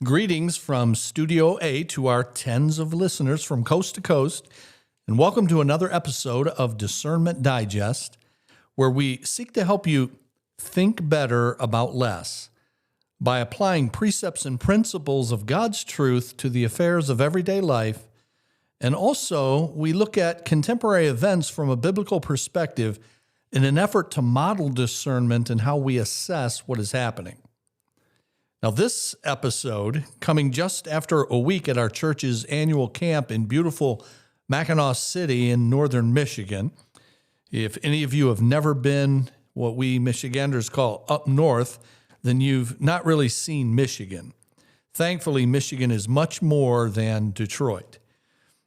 Greetings from Studio A to our tens of listeners from coast to coast, and welcome to another episode of Discernment Digest, where we seek to help you think better about less by applying precepts and principles of God's truth to the affairs of everyday life. And also, we look at contemporary events from a biblical perspective in an effort to model discernment and how we assess what is happening. Now, this episode, coming just after a week at our church's annual camp in beautiful Mackinac City in northern Michigan. If any of you have never been what we Michiganders call up north, then you've not really seen Michigan. Thankfully, Michigan is much more than Detroit.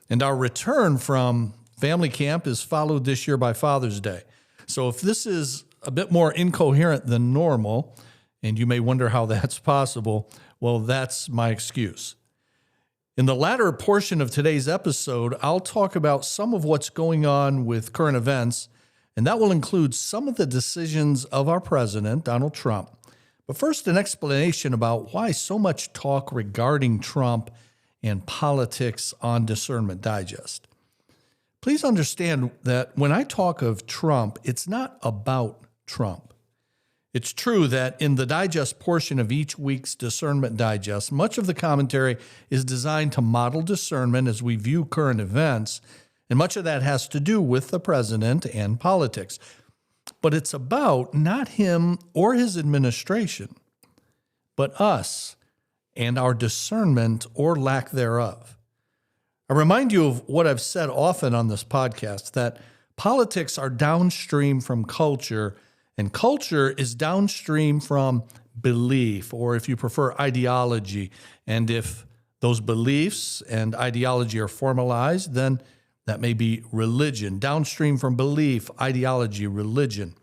And our return from family camp is followed this year by Father's Day. So if this is a bit more incoherent than normal, and you may wonder how that's possible, well, that's my excuse. In the latter portion of today's episode, I'll talk about some of what's going on with current events, and that will include some of the decisions of our president, Donald Trump. But first, an explanation about why so much talk regarding Trump and politics on Discernment Digest. Please understand that when I talk of Trump, it's not about Trump. It's true that in the digest portion of each week's Discernment Digest, much of the commentary is designed to model discernment as we view current events, and much of that has to do with the president and politics. But it's about not him or his administration, but us and our discernment or lack thereof. I remind you of what I've said often on this podcast, that politics are downstream from culture, and culture is downstream from belief, or if you prefer, ideology. And if those beliefs and ideology are formalized, then that may be religion. Downstream from belief, ideology, religion.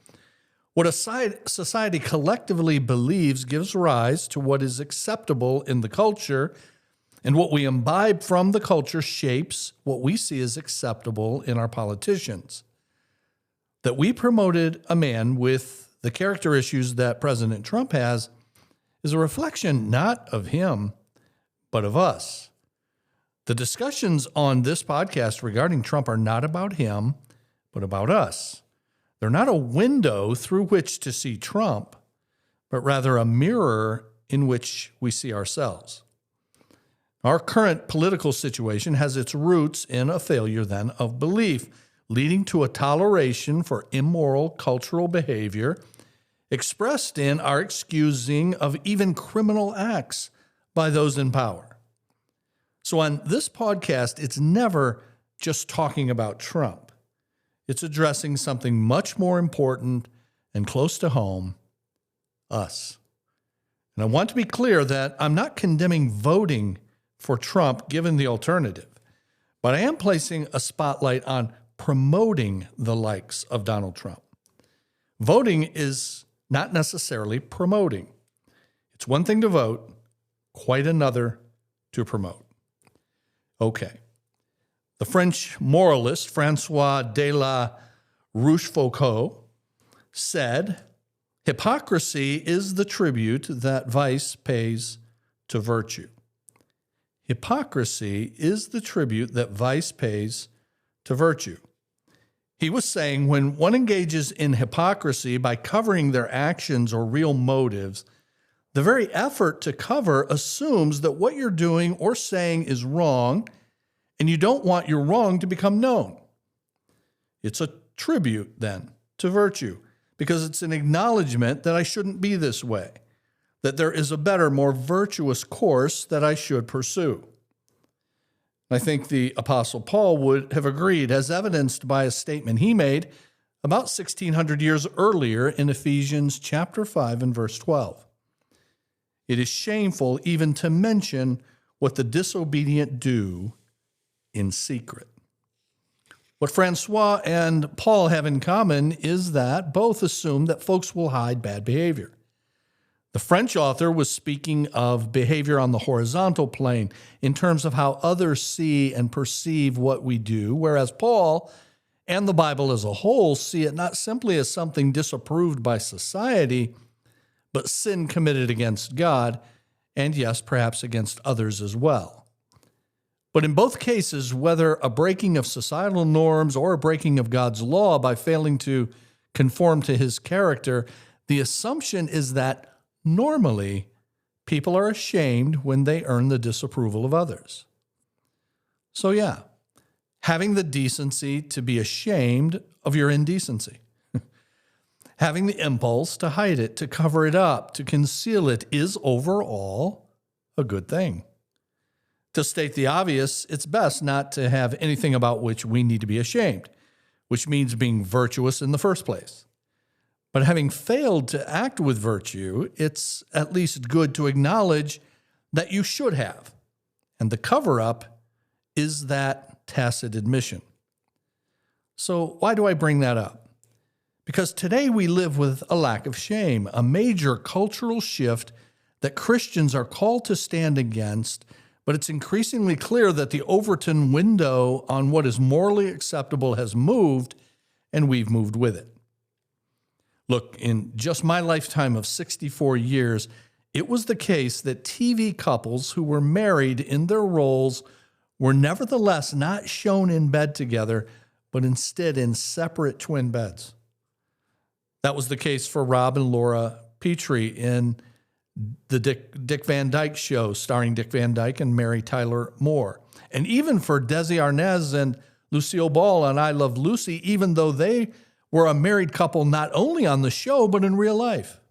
What a society collectively believes gives rise to what is acceptable in the culture, and what we imbibe from the culture shapes what we see as acceptable in our politicians. That we promoted a man with the character issues that President Trump has is a reflection not of him, but of us. The discussions on this podcast regarding Trump are not about him, but about us. They're not a window through which to see Trump, but rather a mirror in which we see ourselves. Our current political situation has its roots in a failure, then, of belief, leading to a toleration for immoral cultural behavior expressed in our excusing of even criminal acts by those in power. So on this podcast, it's never just talking about Trump. It's addressing something much more important and close to home, us. And I want to be clear that I'm not condemning voting for Trump given the alternative, but I am placing a spotlight on promoting the likes of Donald Trump. Voting is not necessarily promoting. It's one thing to vote, quite another to promote. Okay. The French moralist François de la Rochefoucauld said, "Hypocrisy is the tribute that vice pays to virtue." Hypocrisy is the tribute that vice pays to virtue. He was saying when one engages in hypocrisy by covering their actions or real motives, the very effort to cover assumes that what you're doing or saying is wrong, and you don't want your wrong to become known. It's a tribute, then, to virtue, because it's an acknowledgement that I shouldn't be this way, that there is a better, more virtuous course that I should pursue. I think the Apostle Paul would have agreed, as evidenced by a statement he made about 1,600 years earlier in Ephesians chapter 5 and verse 12. It is shameful even to mention what the disobedient do in secret. What Francois and Paul have in common is that both assume that folks will hide bad behavior. The French author was speaking of behavior on the horizontal plane in terms of how others see and perceive what we do, whereas Paul and the Bible as a whole see it not simply as something disapproved by society, but sin committed against God and yes, perhaps against others as well. But in both cases, whether a breaking of societal norms or a breaking of God's law by failing to conform to his character, the assumption is that normally people are ashamed when they earn the disapproval of others. So yeah, having the decency to be ashamed of your indecency. Having the impulse to hide it, to cover it up, to conceal it is overall a good thing. To state the obvious, it's best not to have anything about which we need to be ashamed, which means being virtuous in the first place. But having failed to act with virtue, it's at least good to acknowledge that you should have. And the cover-up is that tacit admission. So why do I bring that up? Because today we live with a lack of shame, a major cultural shift that Christians are called to stand against, but it's increasingly clear that the Overton window on what is morally acceptable has moved, and we've moved with it. Look, in just my lifetime of 64 years, it was the case that TV couples who were married in their roles were nevertheless not shown in bed together, but instead in separate twin beds. That was the case for Rob and Laura Petrie in the Dick Van Dyke Show, starring Dick Van Dyke and Mary Tyler Moore. And even for Desi Arnaz and Lucille Ball on I Love Lucy, even though they were a married couple not only on the show, but in real life.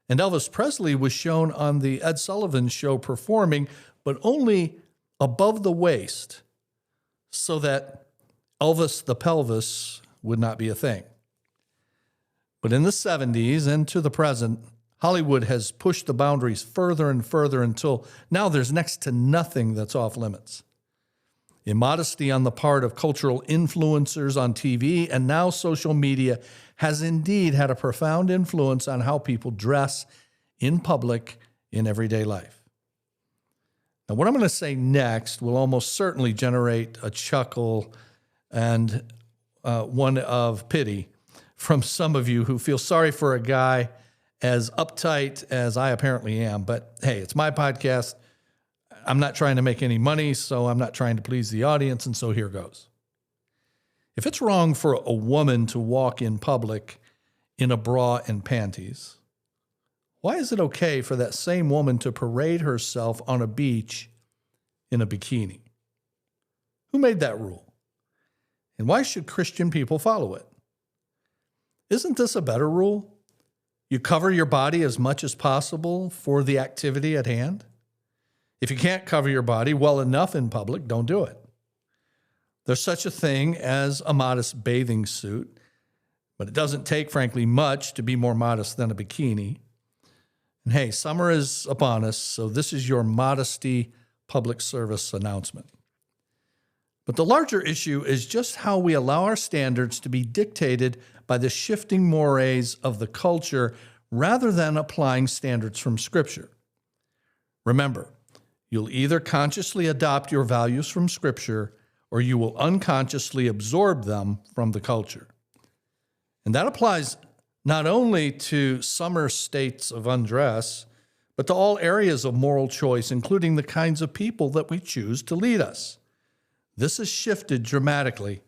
And Elvis Presley was shown on the Ed Sullivan Show performing, but only above the waist, so that Elvis the pelvis would not be a thing. But in the 70s and to the present, Hollywood has pushed the boundaries further and further until now there's next to nothing that's off limits. Immodesty on the part of cultural influencers on TV and now social media has indeed had a profound influence on how people dress in public in everyday life. Now, what I'm going to say next will almost certainly generate a chuckle and one of pity from some of you who feel sorry for a guy as uptight as I apparently am. But hey, it's my podcast. I'm not trying to make any money, so I'm not trying to please the audience, and so here goes. If it's wrong for a woman to walk in public in a bra and panties, why is it okay for that same woman to parade herself on a beach in a bikini? Who made that rule? And why should Christian people follow it? Isn't this a better rule? You cover your body as much as possible for the activity at hand. If you can't cover your body well enough in public, don't do it. There's such a thing as a modest bathing suit, but it doesn't take, frankly, much to be more modest than a bikini. And hey, summer is upon us, so this is your modesty public service announcement. But the larger issue is just how we allow our standards to be dictated by the shifting mores of the culture rather than applying standards from Scripture. Remember, you'll either consciously adopt your values from Scripture or you will unconsciously absorb them from the culture. And that applies not only to summer states of undress, but to all areas of moral choice, including the kinds of people that we choose to lead us. This has shifted dramatically,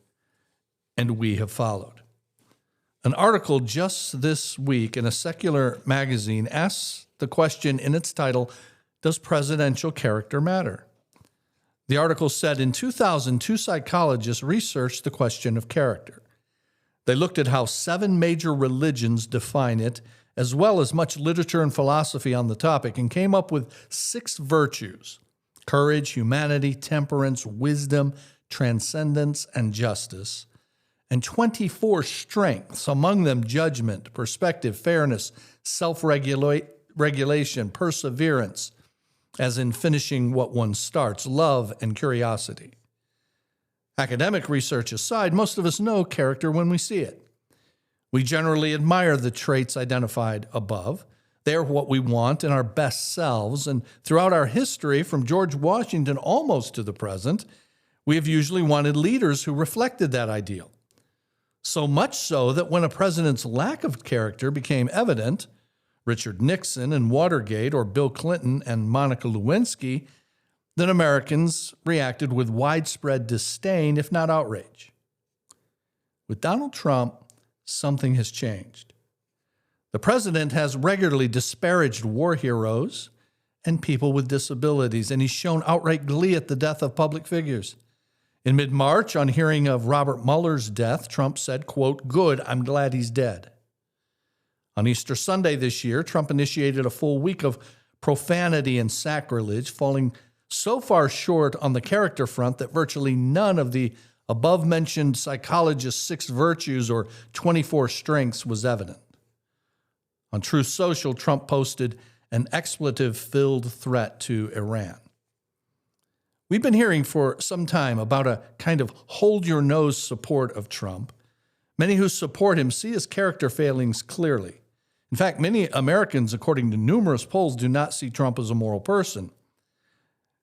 and we have followed. An article just this week in a secular magazine asks the question in its title, "Does presidential character matter?" The article said in 2000, 2 psychologists researched the question of character. They looked at how 7 major religions define it, as well as much literature and philosophy on the topic, and came up with 6 virtues: courage, humanity, temperance, wisdom, transcendence, and justice, and 24 strengths, among them judgment, perspective, fairness, self-regulation, perseverance, as in finishing what one starts, love, and curiosity. Academic research aside, most of us know character when we see it. We generally admire the traits identified above. They are what we want in our best selves, and throughout our history, from George Washington almost to the present, we have usually wanted leaders who reflected that ideal. So much so that when a president's lack of character became evident, Richard Nixon and Watergate or Bill Clinton and Monica Lewinsky, then Americans reacted with widespread disdain, if not outrage. With Donald Trump, something has changed. The president has regularly disparaged war heroes and people with disabilities, and he's shown outright glee at the death of public figures. In mid-March, on hearing of Robert Mueller's death, Trump said, quote, "Good, I'm glad he's dead." On Easter Sunday this year, Trump initiated a full week of profanity and sacrilege, falling so far short on the character front that virtually none of the above-mentioned psychologist's 6 virtues or 24 strengths was evident. On Truth Social, Trump posted an expletive-filled threat to Iran. We've been hearing for some time about a kind of hold-your-nose support of Trump. Many who support him see his character failings clearly. In fact, many Americans, according to numerous polls, do not see Trump as a moral person.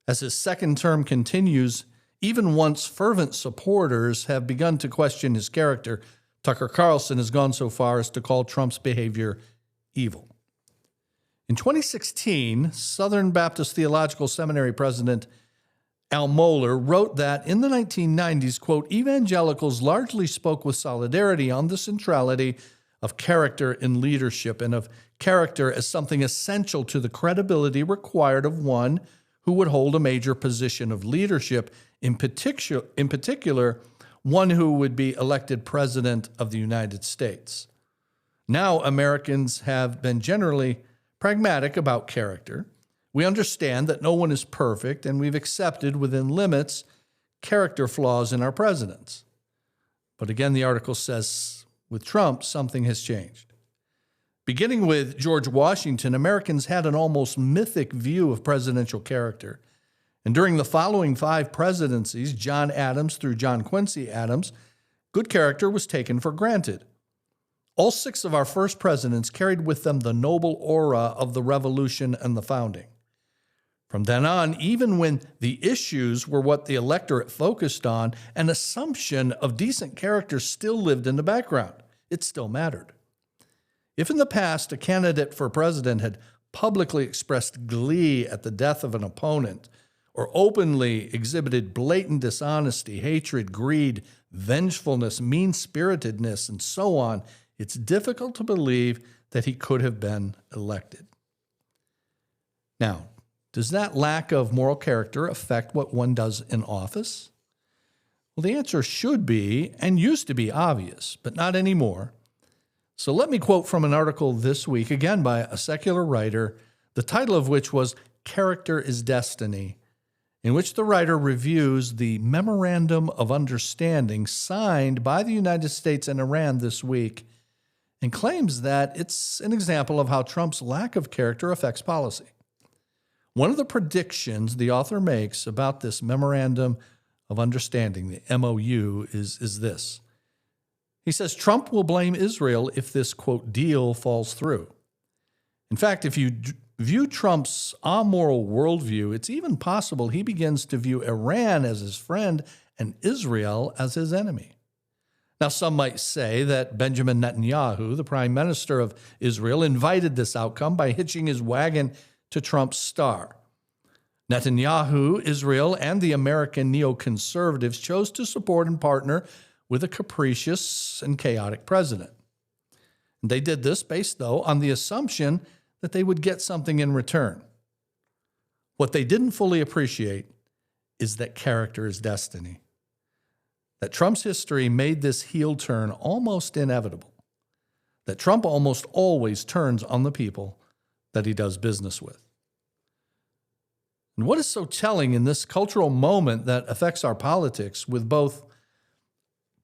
As his second term continues, even once fervent supporters have begun to question his character. Tucker Carlson has gone so far as to call Trump's behavior evil. In 2016, Southern Baptist Theological Seminary President Al Mohler wrote that in the 1990s, quote, "Evangelicals largely spoke with solidarity on the centrality of character in leadership and of character as something essential to the credibility required of one who would hold a major position of leadership, in particular, one who would be elected president of the United States. Now, Americans have been generally pragmatic about character. We understand that no one is perfect, and we've accepted within limits character flaws in our presidents." But again, the article says, with Trump, something has changed. Beginning with George Washington, Americans had an almost mythic view of presidential character. And during the following 5 presidencies, John Adams through John Quincy Adams, good character was taken for granted. All 6 of our first presidents carried with them the noble aura of the Revolution and the founding. From then on, even when the issues were what the electorate focused on, an assumption of decent character still lived in the background. It still mattered. If in the past a candidate for president had publicly expressed glee at the death of an opponent or openly exhibited blatant dishonesty, hatred, greed, vengefulness, mean-spiritedness, and so on, it's difficult to believe that he could have been elected. Now, does that lack of moral character affect what one does in office? Well, the answer should be, and used to be, obvious, but not anymore. So let me quote from an article this week, again by a secular writer, the title of which was "Character is Destiny," in which the writer reviews the Memorandum of Understanding signed by the United States and Iran this week and claims that it's an example of how Trump's lack of character affects policy. One of the predictions the author makes about this Memorandum of Understanding, the MOU, is this. He says Trump will blame Israel if this, quote, deal falls through. In fact, if you view Trump's amoral worldview, it's even possible he begins to view Iran as his friend and Israel as his enemy. Now, some might say that Benjamin Netanyahu, the prime minister of Israel, invited this outcome by hitching his wagon to Trump's star. Netanyahu, Israel, and the American neoconservatives chose to support and partner with a capricious and chaotic president. They did this based, though, on the assumption that they would get something in return. What they didn't fully appreciate is that character is destiny. That Trump's history made this heel turn almost inevitable. That Trump almost always turns on the people that he does business with. And what is so telling in this cultural moment that affects our politics, with both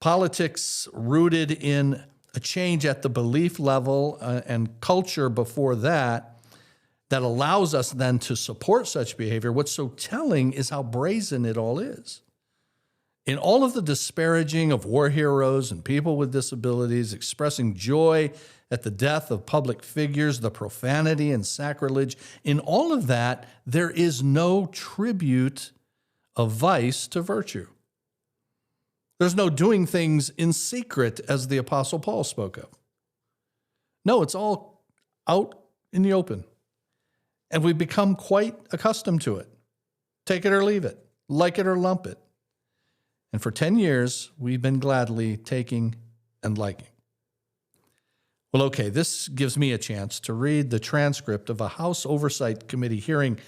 politics rooted in a change at the belief level and culture before that, that allows us then to support such behavior, what's so telling is how brazen it all is. In all of the disparaging of war heroes and people with disabilities, expressing joy at the death of public figures, the profanity and sacrilege, in all of that, there is no tribute of vice to virtue. There's no doing things in secret, as the Apostle Paul spoke of. No, it's all out in the open. And we've become quite accustomed to it. Take it or leave it, like it or lump it. And for 10 years, we've been gladly taking and liking. Well, okay, this gives me a chance to read the transcript of a House Oversight Committee hearing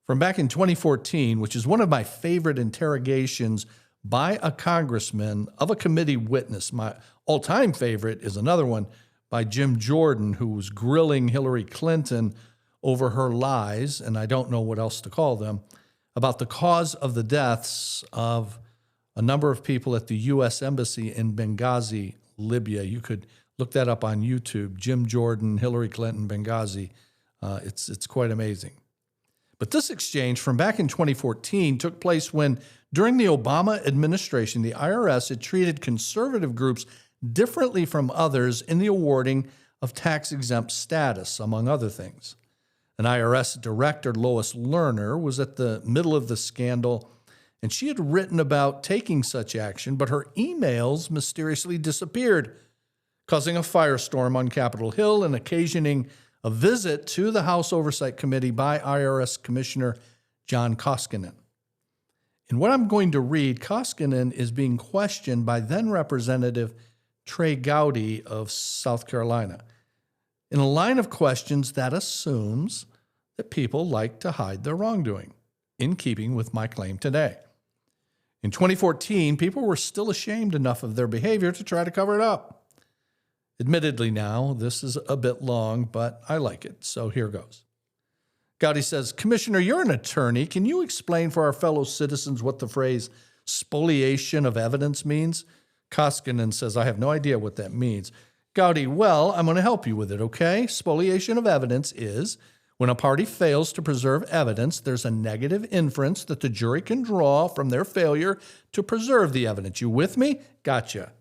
from back in 2014, which is one of my favorite interrogations by a congressman of a committee witness. My all-time favorite is another one by Jim Jordan, who was grilling Hillary Clinton over her lies, and I don't know what else to call them, about the cause of the deaths of a number of people at the U.S. Embassy in Benghazi, Libya. You could look that up on YouTube, Jim Jordan, Hillary Clinton, Benghazi. It's quite amazing. But this exchange from back in 2014 took place when, during the Obama administration, the IRS had treated conservative groups differently from others in the awarding of tax-exempt status, among other things. An IRS director, Lois Lerner, was at the middle of the scandal, and she had written about taking such action, but her emails mysteriously disappeared, causing a firestorm on Capitol Hill and occasioning a visit to the House Oversight Committee by IRS Commissioner John Koskinen. In what I'm going to read, Koskinen is being questioned by then-Representative Trey Gowdy of South Carolina, in a line of questions that assumes that people like to hide their wrongdoing, in keeping with my claim today. In 2014, people were still ashamed enough of their behavior to try to cover it up. Admittedly now, this is a bit long, but I like it, so here goes. Gowdy says, Commissioner, you're an attorney. Can you explain for our fellow citizens what the phrase spoliation of evidence means? Koskinen says, I have no idea what that means. Gowdy, well, I'm going to help you with it, okay? Spoliation of evidence is when a party fails to preserve evidence, there's a negative inference that the jury can draw from their failure to preserve the evidence. You with me? Gotcha.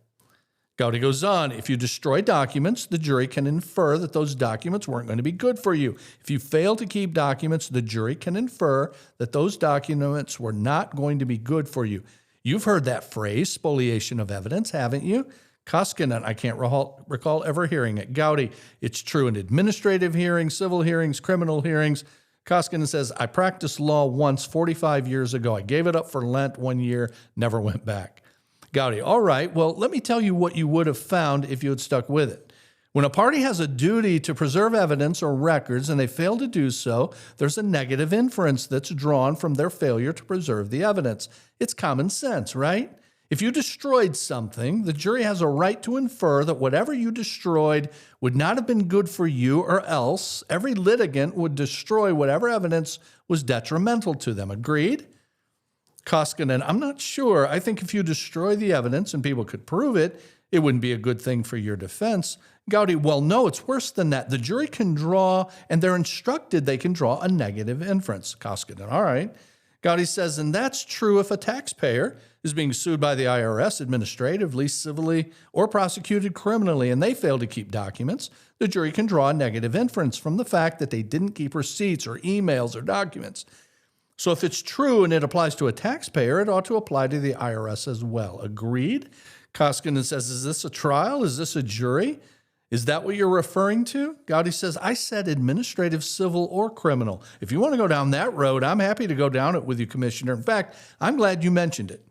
Gowdy goes on, if you destroy documents, the jury can infer that those documents weren't going to be good for you. If you fail to keep documents, the jury can infer that those documents were not going to be good for you. You've heard that phrase, spoliation of evidence, haven't you? Koskinen, I can't recall ever hearing it. Gowdy, it's true in administrative hearings, civil hearings, criminal hearings. Koskinen says, I practiced law once 45 years ago. I gave it up for Lent 1 year, never went back. Gowdy, all right, well, let me tell you what you would have found if you had stuck with it. When a party has a duty to preserve evidence or records and they fail to do so, there's a negative inference that's drawn from their failure to preserve the evidence. It's common sense, right? If you destroyed something, the jury has a right to infer that whatever you destroyed would not have been good for you, or else every litigant would destroy whatever evidence was detrimental to them. Agreed? Koskinen, I'm not sure. I think if you destroy the evidence and people could prove it, it wouldn't be a good thing for your defense. Gowdy, well, no, it's worse than that. The jury can draw, and they're instructed they can draw a negative inference. Koskinen, all right. Gowdy says, and that's true if a taxpayer is being sued by the IRS administratively, civilly, or prosecuted criminally, and they fail to keep documents. The jury can draw a negative inference from the fact that they didn't keep receipts or emails or documents. So if it's true and it applies to a taxpayer, it ought to apply to the IRS as well. Agreed? Koskinen says, is this a trial? Is this a jury? Is that what you're referring to? Gowdy says, I said administrative, civil, or criminal. If you want to go down that road, I'm happy to go down it with you, Commissioner. In fact, I'm glad you mentioned it.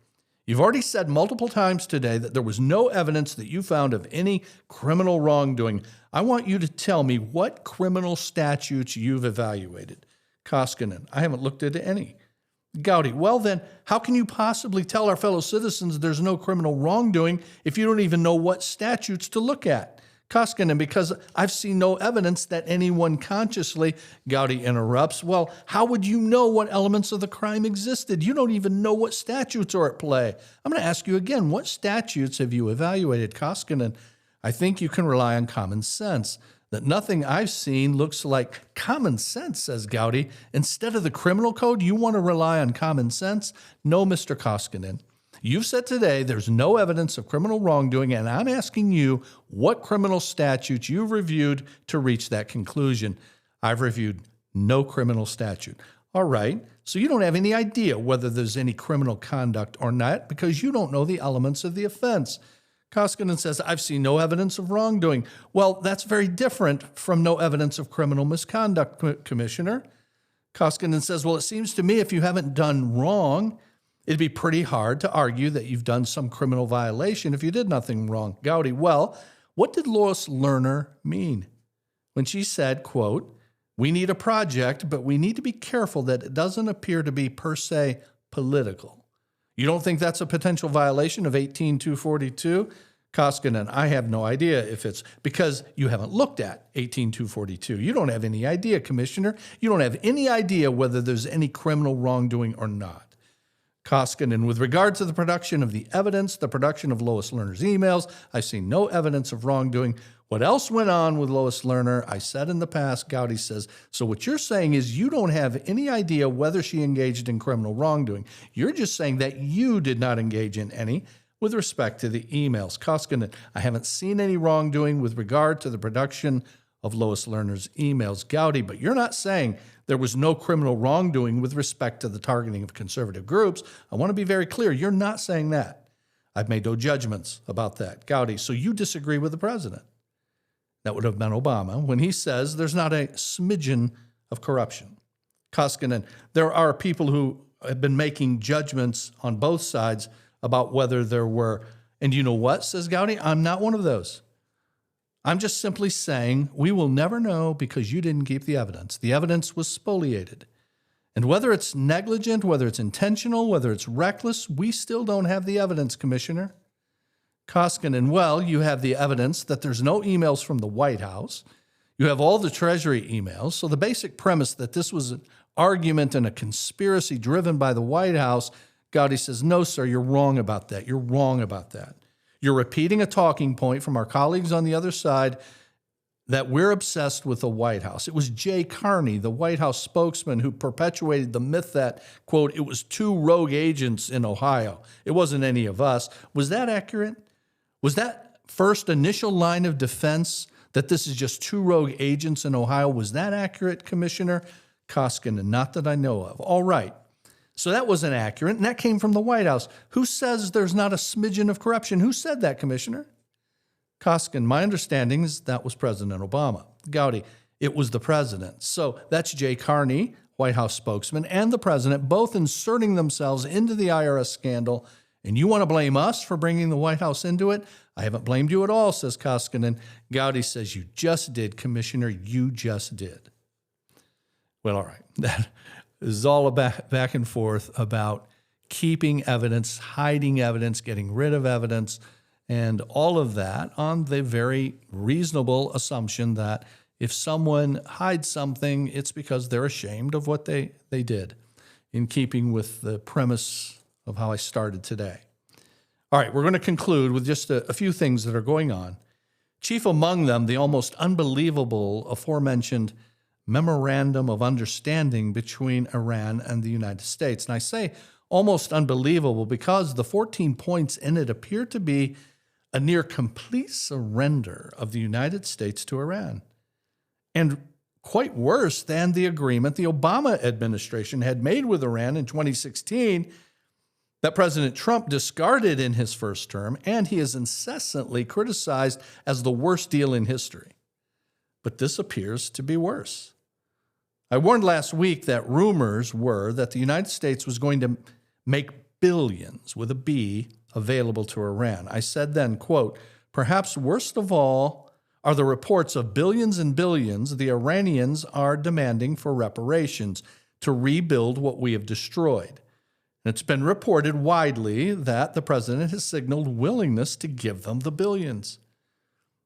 You've already said multiple times today that there was no evidence that you found of any criminal wrongdoing. I want you to tell me what criminal statutes you've evaluated. Koskinen, I haven't looked into any. Gowdy, well then, how can you possibly tell our fellow citizens there's no criminal wrongdoing if you don't even know what statutes to look at? Koskinen, because I've seen no evidence that anyone consciously, Gowdy interrupts, well, how would you know what elements of the crime existed? You don't even know what statutes are at play. I'm going to ask you again, what statutes have you evaluated? Koskinen, I think you can rely on common sense. That nothing I've seen looks like common sense, says Gowdy. Instead of the criminal code, you want to rely on common sense? No, Mr. Koskinen. You've said today there's no evidence of criminal wrongdoing, and I'm asking you what criminal statutes you've reviewed to reach that conclusion. I've reviewed no criminal statute. All right, so you don't have any idea whether there's any criminal conduct or not because you don't know the elements of the offense. Koskinen says, I've seen no evidence of wrongdoing. Well, that's very different from no evidence of criminal misconduct, Commissioner. Koskinen says, well, it seems to me if you haven't done wrong, it'd be pretty hard to argue that you've done some criminal violation if you did nothing wrong. Gowdy, well, what did Lois Lerner mean when she said, quote, we need a project, but we need to be careful that it doesn't appear to be per se political. You don't think that's a potential violation of 18242? Koskinen, I have no idea if it's because you haven't looked at 18242. You don't have any idea, Commissioner. You don't have any idea whether there's any criminal wrongdoing or not. Koskinen, with regard to the production of the evidence, the production of Lois Lerner's emails, I've seen no evidence of wrongdoing. What else went on with Lois Lerner? I said in the past, Gowdy says, so what you're saying is you don't have any idea whether she engaged in criminal wrongdoing. You're just saying that you did not engage in any with respect to the emails. Koskinen, I haven't seen any wrongdoing with regard to the production of Lois Lerner's emails. Gowdy, but you're not saying there was no criminal wrongdoing with respect to the targeting of conservative groups. I want to be very clear. You're not saying that. I've made no judgments about that. Gowdy, so you disagree with the president. That would have been Obama when he says there's not a smidgen of corruption. Koskinen, there are people who have been making judgments on both sides about whether there were, and you know what, says Gowdy, I'm not one of those. I'm just simply saying we will never know because you didn't keep the evidence. The evidence was spoliated. And whether it's negligent, whether it's intentional, whether it's reckless, we still don't have the evidence, Commissioner. Koskinen, well, you have the evidence that there's no emails from the White House. You have all the Treasury emails. So the basic premise that this was an argument and a conspiracy driven by the White House, Gowdy says, no, sir, you're wrong about that. You're wrong about that. You're repeating a talking point from our colleagues on the other side that we're obsessed with the White House. It was Jay Carney, the White House spokesman, who perpetuated the myth that, quote, it was 2 rogue agents in Ohio. It wasn't any of us. Was that accurate? Was that first initial line of defense that this is just 2 rogue agents in Ohio? Was that accurate, Commissioner? Koskinen, not that I know of. All right. So that wasn't accurate, and that came from the White House. Who says there's not a smidgen of corruption? Who said that, Commissioner? Koskinen, my understanding is that was President Obama. Gowdy, it was the president. So that's Jay Carney, White House spokesman, and the president, both inserting themselves into the IRS scandal. And you want to blame us for bringing the White House into it? I haven't blamed you at all, says Koskinen. Gowdy says, you just did, Commissioner. You just did. Well, all right. That is all about back and forth about keeping evidence, hiding evidence, getting rid of evidence, and all of that on the very reasonable assumption that if someone hides something, it's because they're ashamed of what they did, in keeping with the premise of how I started today. All right, we're going to conclude with just a few things that are going on. Chief among them, the almost unbelievable aforementioned Memorandum of Understanding between Iran and the United States. And I say almost unbelievable because the 14 points in it appear to be a near complete surrender of the United States to Iran. And quite worse than the agreement the Obama administration had made with Iran in 2016 that President Trump discarded in his first term, and he is incessantly criticized as the worst deal in history. But this appears to be worse. I warned last week that rumors were that the United States was going to make billions, with a B, available to Iran. I said then, quote, perhaps worst of all are the reports of billions and billions the Iranians are demanding for reparations to rebuild what we have destroyed. And it's been reported widely that the president has signaled willingness to give them the billions.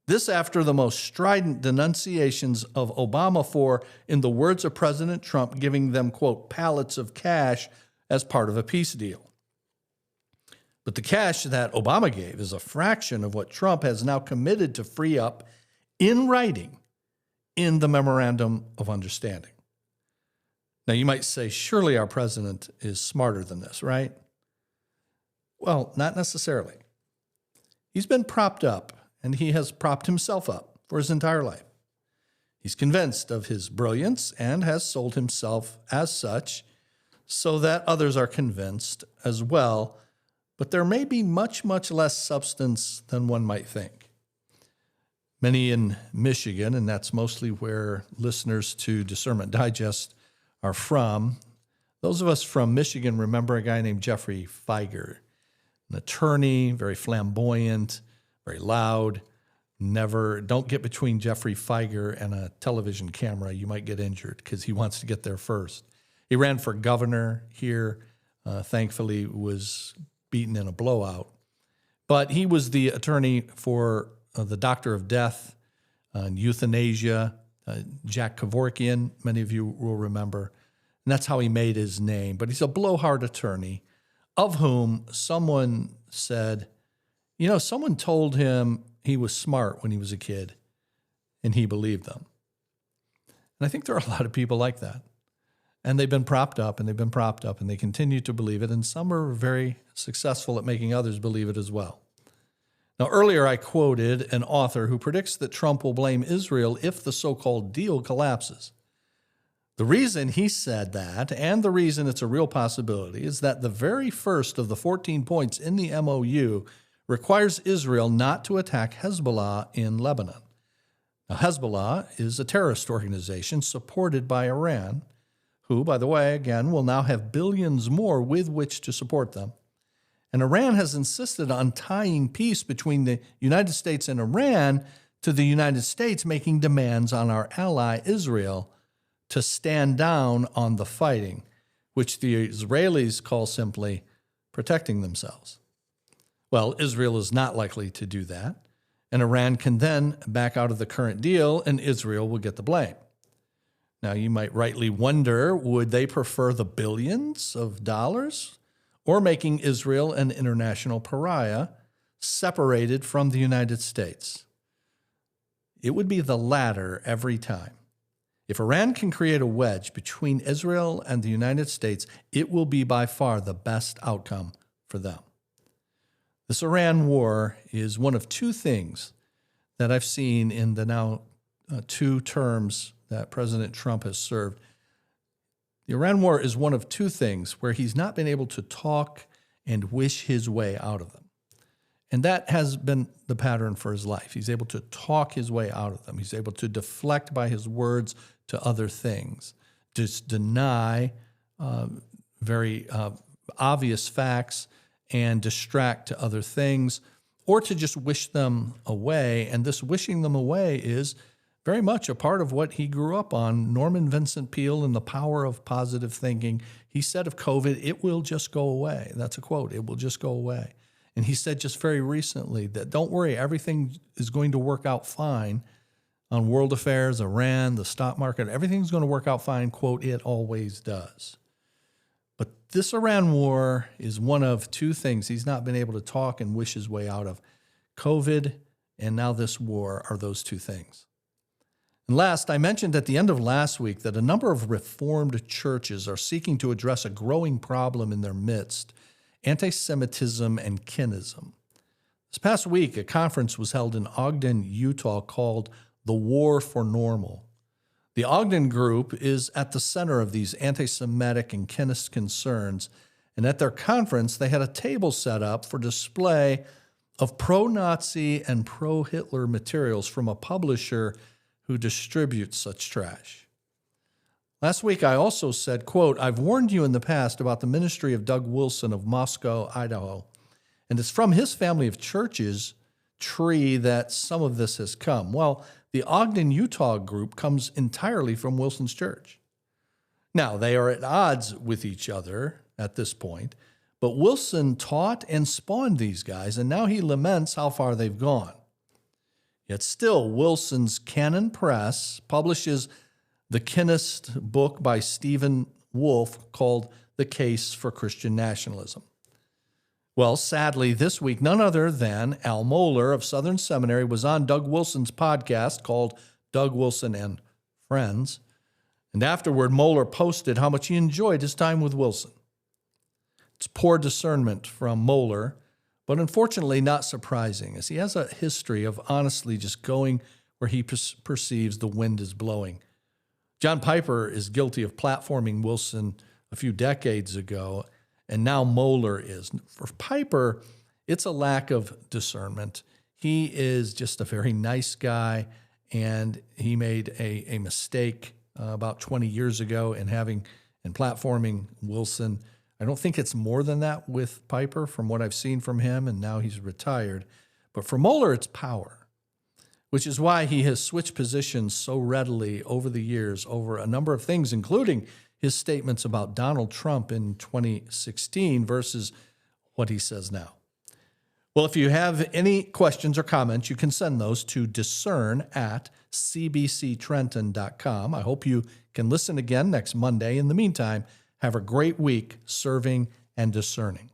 This after the most strident denunciations of Obama for, in the words of President Trump, giving them, quote, pallets of cash as part of a peace deal. But the cash that Obama gave is a fraction of what Trump has now committed to free up in writing in the Memorandum of Understanding. Now, you might say, surely our president is smarter than this, right? Well, not necessarily. He's been propped up, and he has propped himself up for his entire life. He's convinced of his brilliance and has sold himself as such so that others are convinced as well. but there may be much, much less substance than one might think. Many in Michigan, and that's mostly where listeners to Discernment Digest are from, those of us from Michigan remember a guy named Jeffrey Feiger, an attorney, very flamboyant, very loud. Don't get between Jeffrey Feiger and a television camera. You might get injured because he wants to get there first. He ran for governor here, thankfully was beaten in a blowout. But he was the attorney for the Doctor of Death and euthanasia, Jack Kevorkian, many of you will remember. And that's how he made his name. But he's a blowhard attorney, of whom someone said, someone told him he was smart when he was a kid, and he believed them. And I think there are a lot of people like that. And they've been propped up, and they've been propped up, and they continue to believe it, and some are very successful at making others believe it as well. Now, earlier I quoted an author who predicts that Trump will blame Israel if the so-called deal collapses. The reason he said that, and the reason it's a real possibility, is that the very first of the 14 points in the MOU requires Israel not to attack Hezbollah in Lebanon. Now, Hezbollah is a terrorist organization supported by Iran, who, by the way, again, will now have billions more with which to support them. And Iran has insisted on tying peace between the United States and Iran to the United States making demands on our ally Israel to stand down on the fighting, which the Israelis call simply protecting themselves. Well, Israel is not likely to do that, and Iran can then back out of the current deal, and Israel will get the blame. Now, you might rightly wonder, would they prefer the billions of dollars or making Israel an international pariah separated from the United States? It would be the latter every time. If Iran can create a wedge between Israel and the United States, it will be by far the best outcome for them. This Iran war is one of two things that I've seen in the now 2 terms that President Trump has served. The Iran war is one of two things where he's not been able to talk and wish his way out of them. And that has been the pattern for his life. He's able to talk his way out of them. He's able to deflect by his words to other things, just deny very obvious facts and distract to other things, or to just wish them away. And this wishing them away is very much a part of what he grew up on. Norman Vincent Peale and the power of positive thinking. He said of COVID, it will just go away. That's a quote. It will just go away. And he said just very recently that don't worry, everything is going to work out fine on world affairs, Iran, the stock market. Everything's going to work out fine. Quote, it always does. But this Iran war is one of two things he's not been able to talk and wish his way out of. COVID and now this war are those two things. And last, I mentioned at the end of last week that a number of Reformed churches are seeking to address a growing problem in their midst, antisemitism and kinism. This past week, a conference was held in Ogden, Utah called The War for Normal. The Ogden group is at the center of these anti-Semitic and kinist concerns, and at their conference, they had a table set up for display of pro-Nazi and pro-Hitler materials from a publisher who distributes such trash. Last week, I also said, quote, I've warned you in the past about the ministry of Doug Wilson of Moscow, Idaho, and it's from his family of churches tree that some of this has come. Well, the Ogden, Utah group comes entirely from Wilson's church. Now, they are at odds with each other at this point, but Wilson taught and spawned these guys, and now he laments how far they've gone. Yet still, Wilson's Canon Press publishes the Kinist book by Stephen Wolfe called The Case for Christian Nationalism. Well, sadly, this week, none other than Al Mohler of Southern Seminary was on Doug Wilson's podcast called Doug Wilson and Friends. And afterward, Mohler posted how much he enjoyed his time with Wilson. It's poor discernment from Mohler, but unfortunately not surprising, as he has a history of honestly just going where he perceives the wind is blowing. John Piper is guilty of platforming Wilson a few decades ago, and now Mohler is. For Piper, it's a lack of discernment. He is just a very nice guy, and he made a mistake about 20 years ago in platforming Wilson. I don't think it's more than that with Piper from what I've seen from him, and now he's retired. But for Mohler, it's power, which is why he has switched positions so readily over the years over a number of things, including his statements about Donald Trump in 2016 versus what he says now. Well, if you have any questions or comments, you can send those to discern@cbctrenton.com. I hope you can listen again next Monday. In the meantime, have a great week serving and discerning.